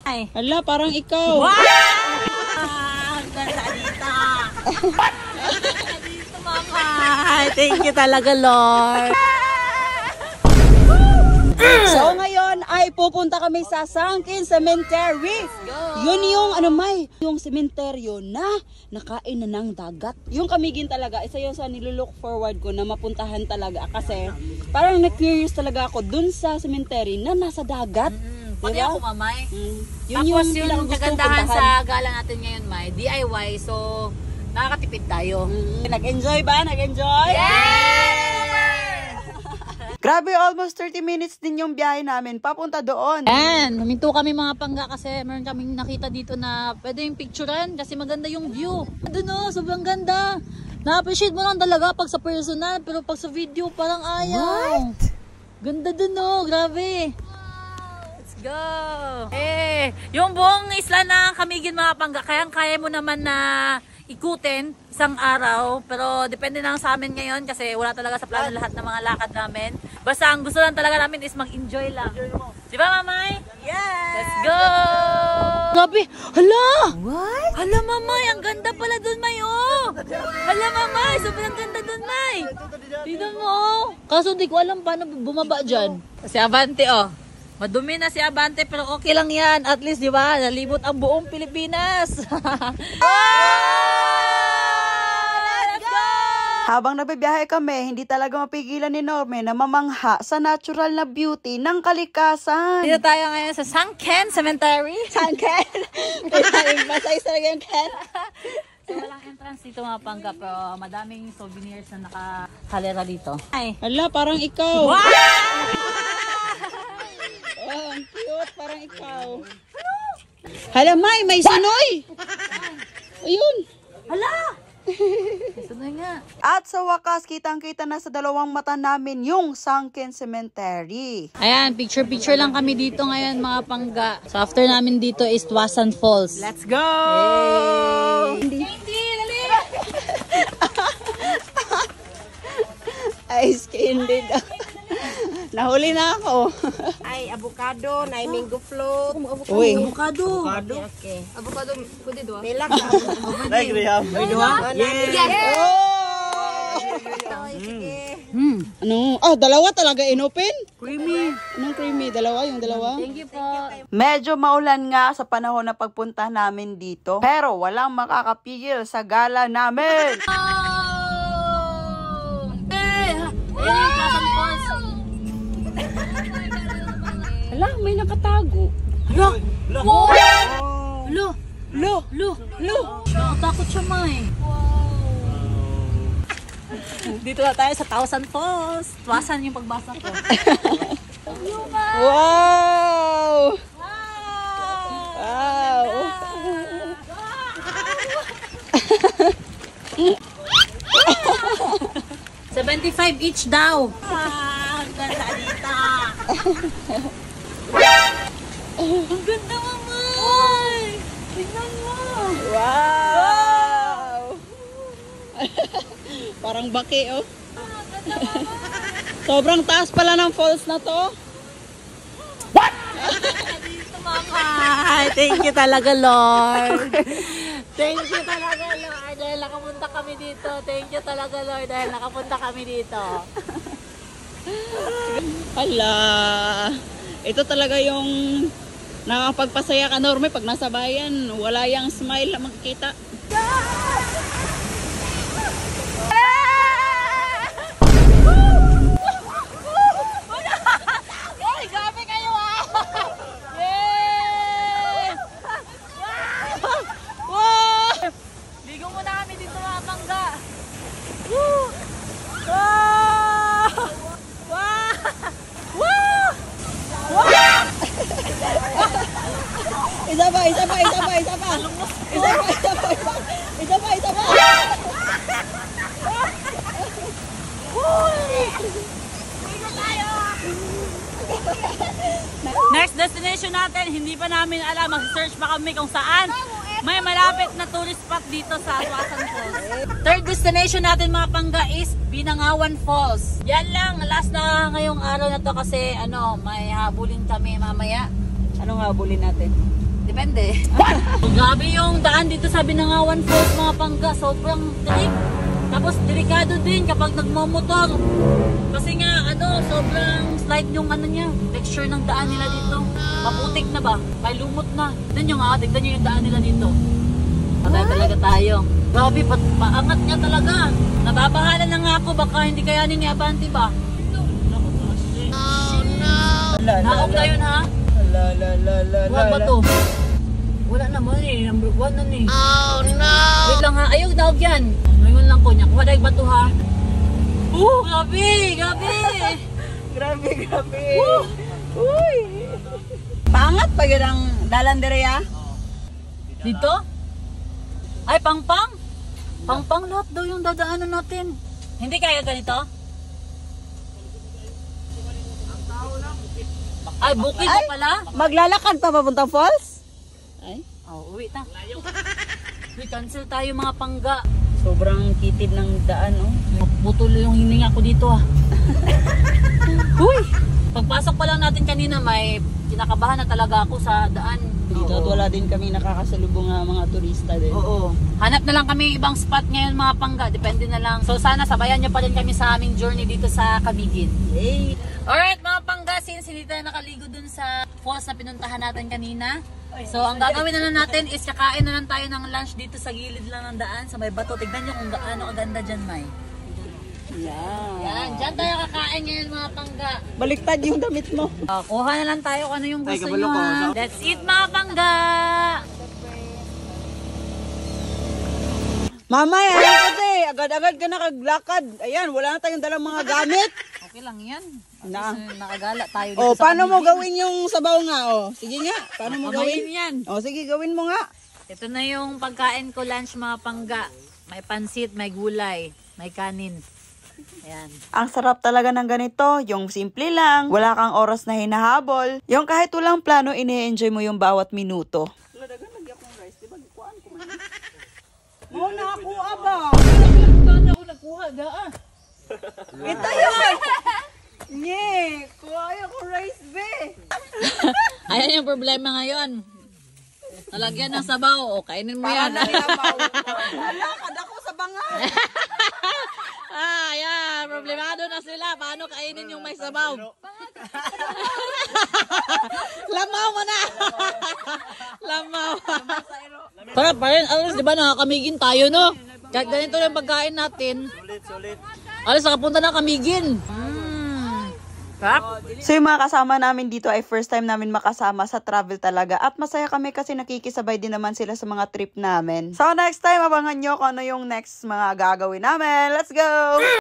Ay. Hala, parang ikaw. Wow! Ganda dito. Dito, mama. Thank you talaga, Lord. So ngayon ay pupunta kami sa Sunken Cemetery. Yun yung yung sementeryo na nakain na ng dagat. Yung Camiguin talaga, isa yun sa nilulook forward ko na mapuntahan talaga kasi parang na-curious talaga ako dun sa cemetery na nasa dagat. Pati ako, mamay. Yun Tapos yung yung gusto kagandahan puntahan. sa gala natin ngayon, May, DIY, so nakakatipid tayo. Nag-enjoy ba? Nag-enjoy? Yes! Grabe, almost 30 minutes din yung biyahe namin papunta doon. And, huminto kami mga pangga kasi meron kaming nakita dito na pwede yung picturean kasi maganda yung view. Doon o, sobrang ganda. Na-appreciate mo lang talaga pag sa personal, pero pag sa video parang ayaw. What? Ganda doon o, grabe. Let's go! Yung buong isla ng Camiguin mga pangga, kaya mo naman na ikutin isang araw, pero depende lang sa amin ngayon kasi wala talaga sa plano lahat ng mga lakad namin. Basta ang gusto lang talaga namin is mag-enjoy lang. Di ba, mamay? Yes! Let's go! Grabe! Hala! What? Hala, mamay! Ang ganda pala dun, May, oh! Hala, mamay! Sobrang ganda dun, May! Tignan mo, oh! Kaso di ko alam paano bumaba dyan. Si Abante, oh. Madumi na si Abante pero okay lang yan. At least, di ba? Nalibot ang buong Pilipinas. Habang nabibiyahe kami, hindi talaga mapigilan ni Norme na mamangha sa natural na beauty ng kalikasan. Dito tayo ngayon sa Sunken Cemetery. Sunken? Masayos talaga yung Ken. So, walang entrance dito mga pangga, pero madaming souvenirs na nakakalera dito. Ay. Hala, parang ikaw. Wow! Oh, ang cute, parang ikaw. Hala, may sinoy! Ayun. Hala! Sunod nga. At sa wakas, kitang-kita na sa dalawang mata namin yung Sunken Cemetery. Ayan, picture-picture lang kami dito ngayon mga pangga. So after namin dito is Tuasan Falls. Let's go! Hindi, dali! Ice candy daw. Nahuli na ako. Ay, avocado, na mango float. Uy. Avocado. Okay. Avocado, pwede doon. Milak. Like we have. Ano? Dalawa talaga inopen? Creamy. Anong creamy? Dalawa? Yung dalawa? Thank you po. Medyo maulan nga sa panahon na pagpunta namin dito. Pero walang makakapigil sa gala namin. Tuasan Falls. Hala, may nakatago. Lo! Wow! Lo! Lo! Lo! Nakatakot siya, May. Dito na tayo sa Tuasan Falls. Tuasan yung pagbasa ko. Wow! Wow! 75 each daw. Ganda dito. Ang ganda, mamay! Tingnan mo! Wow! Parang baki, oh. Sobrang taas pala ng falls na to. What? Dito, mamay! Thank you talaga, Lord. Thank you talaga, Lord. Dahil nakapunta kami dito. Thank you talaga, Lord. Dahil nakapunta kami dito. Hala. Ito talaga yung nakakapagpasaya ka, Norme, pag nasa bayan. Wala yung smile na makikita. Isa pa. Next destination natin, hindi pa namin alam. Mag-search pa kami kung saan may malapit na tourist spot dito sa Tuasan Falls. Third destination natin mga pangga is Binangawan Falls. Yan lang, last na ngayong araw na to kasi may habulin kami mamaya. Anong habulin natin? Depende. Grabe yung daan dito sa Binangawan Falls mga pangga. Sobrang trip. Tapos delikado din kapag nagmamotor. Kasi nga sobrang slide yung niya, texture ng daan nila dito. Maputik na ba? May lumot na. Tignan nyo yung daan nila dito. Patay talaga tayo. Grabe, paangat niya talaga. Nababahala na nga ako, baka hindi kayanin ni Abante ba? Oh no! Naog tayo na ha? Wala ba to? Wala naman number 1 na ni. Oh no! Wait lang ha, ayaw naog yan. Ngayon lang ko niya, kuha dahil ba to ha? Grabe! Grabe. Uy! Pangat pa yun ang dalan dire ya? Dito? Ay, pangpang lahat daw yung dadaanan natin. Hindi kaya ganito? Ay, bukid pa pala? Maglalakad pa papuntang falls? Ay? Uwi na. Cancel tayo mga pangga. Sobrang kitid ng daan, oh. Putol yung hininga ko dito ah. Uy! Pagpasok pa lang natin kanina, may kinakabahan na talaga ako sa daan. Dito at wala din kami nakakasalubong nga mga turista din. Oo. Hanap na lang kami ibang spot ngayon mga pangga. Depende na lang. So sana sabayan nyo pa rin kami sa aming journey dito sa Camiguin. Yay! Alright mga pangga, since hindi tayo nakaligo dun sa falls na pinuntahan natin kanina. So ang gagawin na lang natin is kakain na lang tayo ng lunch dito sa gilid lang ng daan. Sa may bato. Tignan nyo kung gaano kaganda dyan, May. Yan, dyan tayo kakain ngayon mga pangga. Baliktad yung damit mo. Kuha na lang tayo kung ano yung gusto nyo ha. That's it mga pangga! Mamay, ano kasi? Agad-agad ka nakaglakad. Ayan, wala na tayong dalang mga gamit. Okay lang yan. Na. Nakagala tayo dito Oh, sa paano mo Camiguin. gawin yung sabaw nga? Oh, sige nga. Paano mo Kamayin gawin? yan. Oh, sige, gawin mo nga. Ito na yung pagkain ko lunch mga pangga. May pansit, may gulay, may kanin. Ayan. Ang sarap talaga ng ganito, yung simple lang, wala kang oras na hinahabol, yung kahit walang plano, ine-enjoy mo yung bawat minuto. Mo na ako aba. Paano ako nakuha da Ito yun. Nye, kuha ko rice be. Ayan yung problema ngayon. Nalagyan ng sabaw. O, kainin mo yan. Alakad ako sa banga. Ayan. Problemado na sila. Paano kainin yung may sabaw? Lamaw mo na. Lamaw. Sarap pa rin. Alas, di ba nakakamigin tayo, no? Kahit ganito lang pagkain natin. Sulit. Alas, nakapunta na kamigin. Sarap. So yung mga kasama namin dito ay first time namin makasama sa travel talaga at masaya kami kasi nakikisabay din naman sila sa mga trip namin. So next time abangan nyo kung ano yung next mga gagawin namin. Let's go!